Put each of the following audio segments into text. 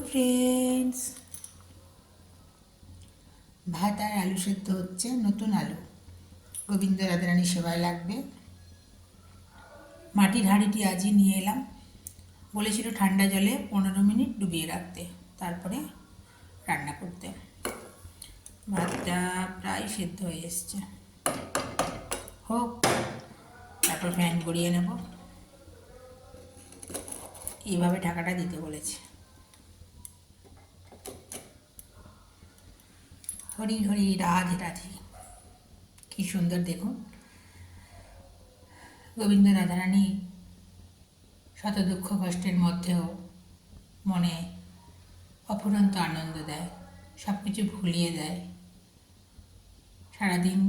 Friends, ভাত আর আলু সেদ্ধ হচ্ছে। নতুন আলু গোবিন্দ রাধারানীর সেবায় লাগবে। মাটির হাঁড়িটি আজই নিয়ে এলাম। বলেছিল ঠান্ডা জলে 15 মিনিট ডুবিয়ে রাখতে, তারপরে রান্না করতে। ভাতটা প্রায় সেদ্ধ হয়ে এসছে, হোক, তারপর ফ্যান গড়িয়ে নেব। এইভাবে ঢাকাটা দিতে বলেছে। হরি হরি রাধে রাধে। কি সুন্দর দেখুন, গোবিন্দ রাধারানী শত দুঃখ কষ্টের মধ্যেও মনে অফুরন্ত আনন্দ দেয়, সব কিছু ভুলিয়ে দেয়। সারাদিন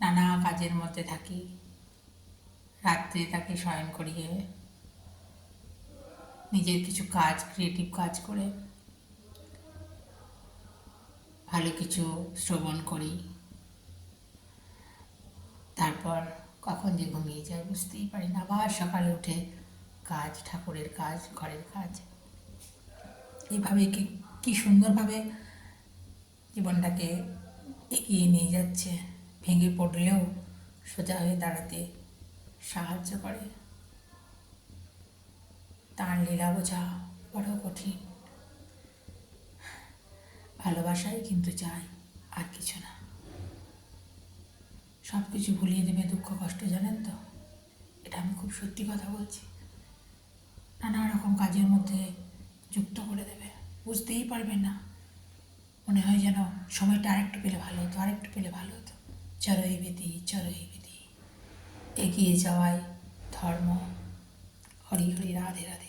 নানা কাজের মধ্যে থাকি, রাত্রে তাকে শয়ন করিয়ে নিজের কিছু কাজ, ক্রিয়েটিভ কাজ করে ভালো কিছু শ্রবণ করি। তারপর কখন যে ঘুমিয়ে যায় বুঝতেই পারি না। আবার সকালে উঠে কাজ, ঠাকুরের কাজ, ঘরের কাজ। এইভাবে কি সুন্দরভাবে জীবনটাকে এগিয়ে নিয়ে যাচ্ছে। ভেঙে পড়লেও সোজা হয়ে দাঁড়াতে সাহায্য করে। তার লীলা বোঝা বড় কঠিন। ভালোবাসাই কিন্তু চাই, আর কিছু না। সব কিছু ভুলিয়ে দেবে দুঃখ কষ্ট, জানেন তো? এটা আমি খুব সত্যি কথা বলছি। নানা রকম কাজের মধ্যে যুক্ত করে দেবে, বুঝতেই পারবেন না। মনে হয় যেন সময়টা আরেকটু পেলে ভালো হতো, আরেকটু পেলে ভালো হতো। চরই বিধি, চরই বিধি। এগিয়ে যাওয়াই ধর্ম। হরি হরি রাধে রাধে।